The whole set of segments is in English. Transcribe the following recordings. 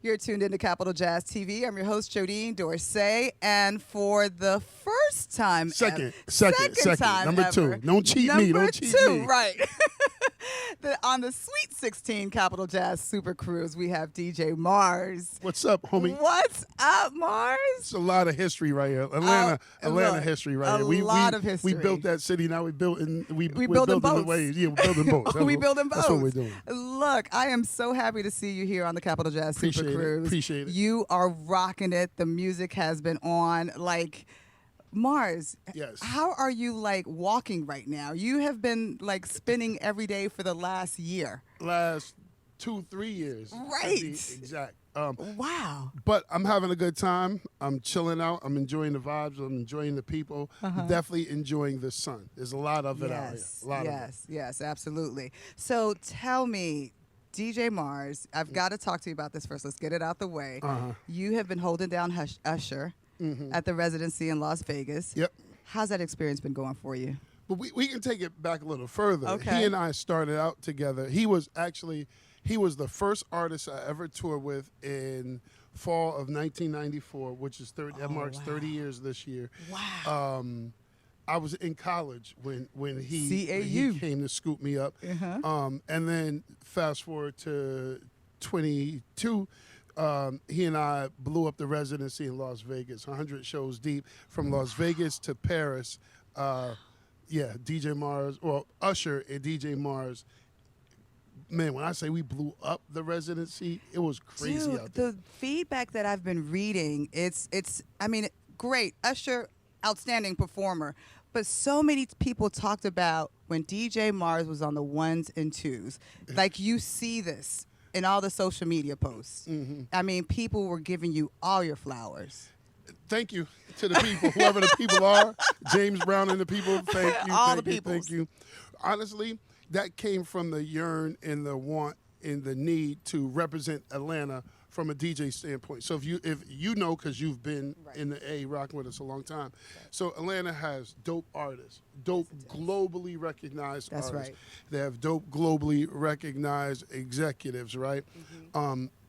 You're tuned into Capital Jazz TV. I'm your host, Jodine Dorsey, and for the first time, Second. time Number ever, two. Don't cheat me. Don't cheat me. Right. On the Sweet 16 Capital Jazz SuperCruise, we have DJ Mars. What's up, homie? What's up, Mars? It's a lot of history right here. Atlanta look, history right here. A lot of history. We built that city. Now we're building building boats. the waves. Yeah, we're building boats. We building boats. That's what we're doing. Look, I am so happy to see you here on the Capital Jazz SuperCruise. Appreciate it. You are rocking it. The music has been on. Mars, yes. How are you walking right now? You have been spinning every day for the last year. Last 2-3 years. Right. To be exact. Wow. But I'm having a good time. I'm chilling out. I'm enjoying the vibes. I'm enjoying the people. Definitely enjoying the sun. There's a lot of it out here. A lot of it. Yes, absolutely. So tell me, DJ Mars, I've got to talk to you about this first. Let's get it out the way. You have been holding down Usher at the residency in Las Vegas. Yep. How's that experience been going for you? But we can take it back a little further. Okay. He and I started out together. He was the first artist I ever toured with in fall of 1994, which is that marks 30 years this year. Wow. I was in college when he came to scoop me up. And then fast forward to 22, he and I blew up the residency in Las Vegas, 100 shows deep, from Las Vegas to Paris. DJ Mars, Usher and DJ Mars. Man, when I say we blew up the residency, it was crazy out there. The feedback that I've been reading, it's great. Usher, outstanding performer. But so many people talked about when DJ Mars was on the ones and twos. You see this in all the social media posts. People were giving you all your flowers. Thank you to the people, whoever the people are, James Brown and the people. Thank you. All the people. peoples. Thank you. Honestly, that came from the yearn and the want and the need to represent Atlanta from a DJ standpoint. So if you know, because you've been in the A rocking with us a long time. Right. So Atlanta has dope artists, dope globally recognized artists. Right. They have dope globally recognized executives, right?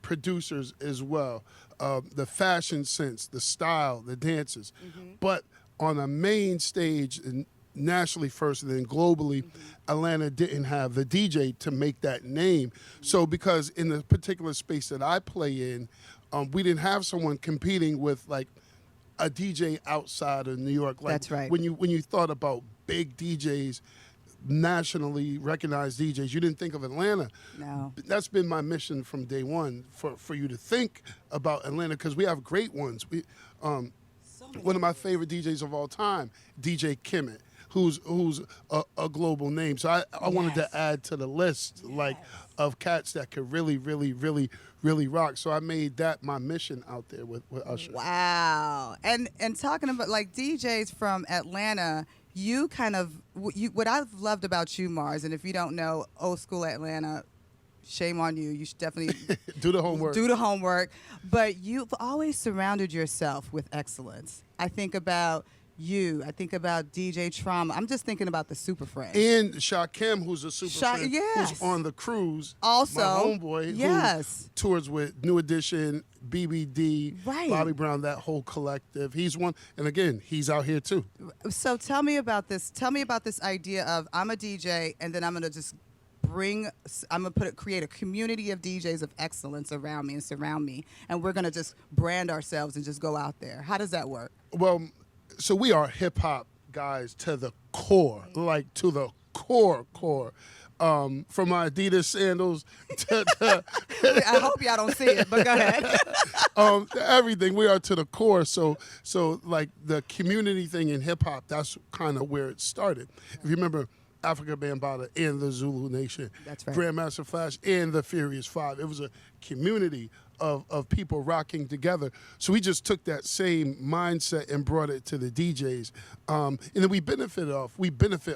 Producers as well. The fashion sense, the style, the dances. But on a main stage, nationally first and then globally, Atlanta didn't have the DJ to make that name. So because in the particular space that I play in, we didn't have someone competing with a DJ outside of New York. That's right. When you thought about big DJs, nationally recognized DJs, you didn't think of Atlanta. No. That's been my mission from day one, for you to think about Atlanta, because we have great ones. One of my favorite DJs of all time, DJ Kimmett, who's a global name. So I wanted to add to the list of cats that could really, really, really, really rock. So I made that my mission out there with Usher. Wow. And talking about DJs from Atlanta, you what I've loved about you, Mars, and if you don't know old school Atlanta, shame on you. You should definitely do the homework. Do the homework. But you've always surrounded yourself with excellence. I think about you. I think about DJ Trauma. I'm just thinking about the Super Friend. And Shakim, who's a super friend, yes. who's on the cruise. Also, my homeboy, who tours with New Edition, BBD, right. Bobby Brown, that whole collective. He's one, and again, he's out here too. So tell me about this. Tell me about this idea of I'm a DJ, and then I'm going to just create a community of DJs of excellence around me and surround me, and we're going to just brand ourselves and just go out there. How does that work? Well, so we are hip hop guys to the core, to the core. From my Adidas sandals to I hope y'all don't see it, but go ahead. Everything, we are to the core. So the community thing in hip hop, that's kind of where it started. If you remember, Africa Bambaataa and the Zulu Nation, that's right. Grandmaster Flash and the Furious Five. It was a community of people rocking together. So we just took that same mindset and brought it to the DJs. And then we benefit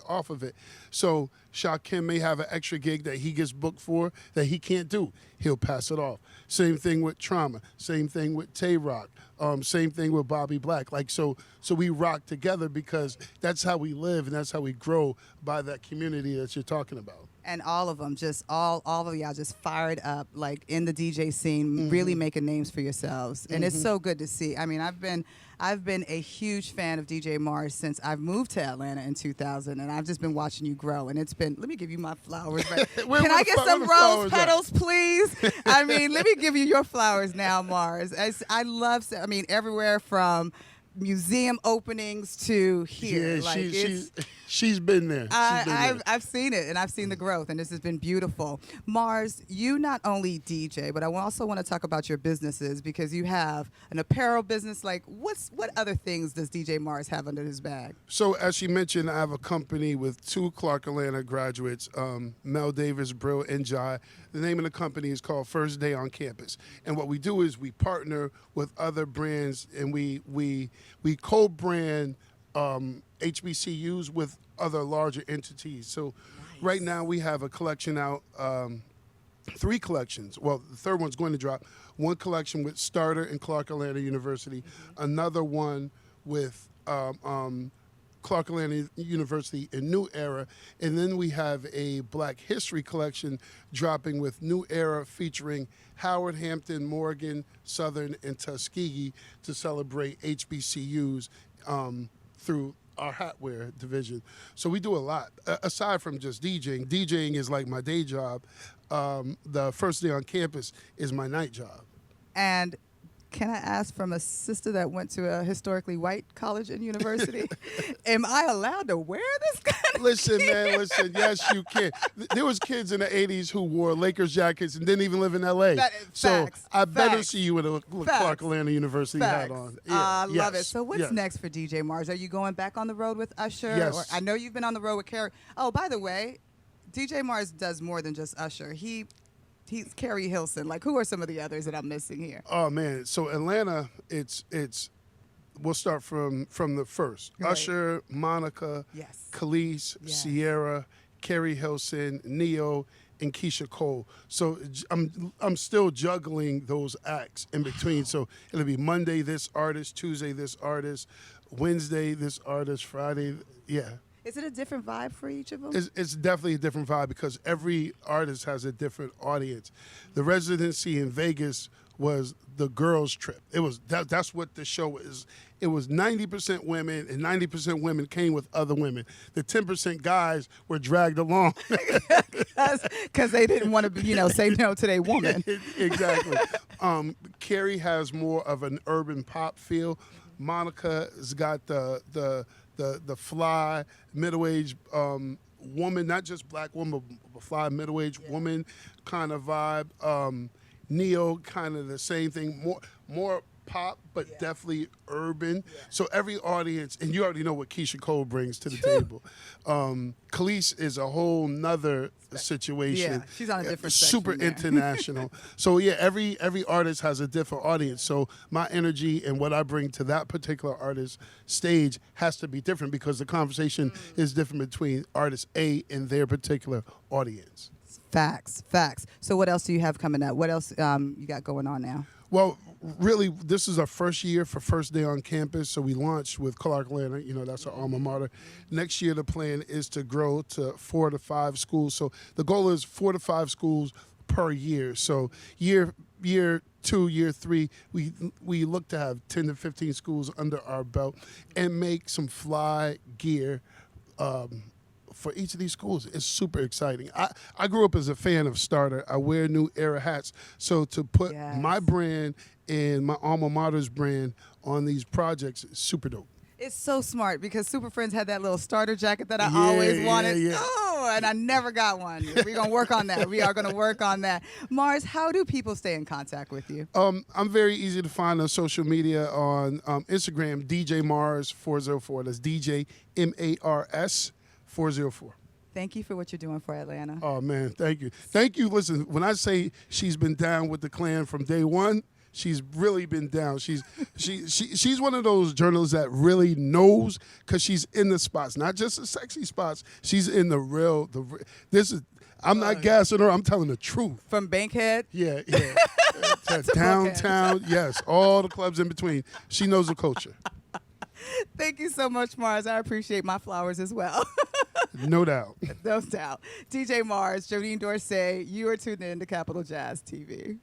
off of it. So Shakim may have an extra gig that he gets booked for that he can't do. He'll pass it off. Same thing with Trauma. Same thing with Tay Rock. Same thing with Bobby Black. So we rock together because that's how we live and that's how we grow by that community that you're talking about. And all of them, just all of y'all, just fired up, like in the DJ scene, really making names for yourselves, and it's so good to see. I mean, I've been a huge fan of DJ Mars since I've moved to Atlanta in 2000, and I've just been watching you grow. And it's been. Let me give you my flowers. Right? Can I get some rose petals, please? I mean, let me give you your flowers now, Mars. I love. I mean, everywhere from museum openings to here. Yeah, like she's been there. I've seen it, and I've seen the growth, and this has been beautiful. Mars, you not only DJ, but I also want to talk about your businesses, because you have an apparel business. Like, what other things does DJ Mars have under his bag? So, as she mentioned, I have a company with 2 Clark Atlanta graduates, Mel Davis, Brill, and Jai. The name of the company is called First Day on Campus. And what we do is we partner with other brands, and we co-brand HBCUs with other larger entities. So right now we have a collection out, 3 collections. Well, the third one's going to drop. One collection with Starter and Clark Atlanta University, another one with Clark Atlanta University in New Era, and then we have a Black History collection dropping with New Era featuring Howard, Hampton, Morgan, Southern, and Tuskegee to celebrate HBCUs through our hatwear division. So we do a lot. Aside from just DJing is like my day job. The First Day on Campus is my night job. And can I ask, from a sister that went to a historically white college and university, am I allowed to wear this kind of Listen, gear? man, listen. Yes, you can. There was kids in the 80s who wore Lakers jackets and didn't even live in L.A. So I better see you with a Clark Atlanta University hat on. Yeah, I love it. Yes, So what's next for DJ Mars? Are you going back on the road with Usher? Yes. Or, I know you've been on the road with Carrie. Oh, by the way, DJ Mars does more than just Usher. He's Carrie Hilson. Like, who are some of the others that I'm missing here? Oh man, so Atlanta, it's. We'll start from the first. Right. Usher, Monica, Yes. Khalees, Yes. Sierra, Carrie Hilson, Neo, and Keisha Cole. So I'm still juggling those acts in between. So it'll be Monday this artist, Tuesday this artist, Wednesday this artist, Friday, yeah. Is it a different vibe for each of them? It's definitely a different vibe because every artist has a different audience. The residency in Vegas was the girls' trip. It was that's what the show is. It was 90% women, and 90% women came with other women. The 10% guys were dragged along because they didn't want to, say no to their woman. Exactly. Carrie has more of an urban pop feel. Monica's got the fly middle-aged woman, not just black woman, but fly middle-aged woman kind of vibe. Neo, kind of the same thing, more pop, but definitely urban. Yeah. So every audience, and you already know what Keisha Cole brings to the table. Khalees is a whole nother situation. Yeah, she's on a different super section international. So yeah, every artist has a different audience. So my energy and what I bring to that particular artist stage has to be different because the conversation is different between artist A and their particular audience. Facts. So what else do you have coming up? What else you got going on now? Well, really, this is our first year for First Day on Campus. So we launched with Clark Atlanta. That's our alma mater. Next year, the plan is to grow to 4 to 5 schools. So the goal is 4 to 5 schools per year. So year 2, year 3, we look to have 10 to 15 schools under our belt and make some fly gear for each of these schools. It's super exciting. I grew up as a fan of Starter. I wear New Era hats. So to put my brand and my alma mater's brand on these projects is super dope. It's so smart because Super Friends had that little starter jacket that I always wanted. Yeah. Oh, and I never got one. We're going to work on that. We are going to work on that. Mars, how do people stay in contact with you? I'm very easy to find on social media on Instagram, DJ Mars 404. That's DJ MARS 404. Thank you for what you're doing for Atlanta. Oh, man, thank you. Thank you. Listen, when I say she's been down with the Klan from day one, she's really been down. She's one of those journalists that really knows because she's in the spots, not just the sexy spots. She's in the real. I'm not gassing her. I'm telling the truth. From Bankhead? Yeah. Downtown, yes, all the clubs in between. She knows the culture. Thank you so much, Mars. I appreciate my flowers as well. No doubt. No doubt. DJ Mars, Jodine Dorsey, you are tuned in to Capital Jazz TV.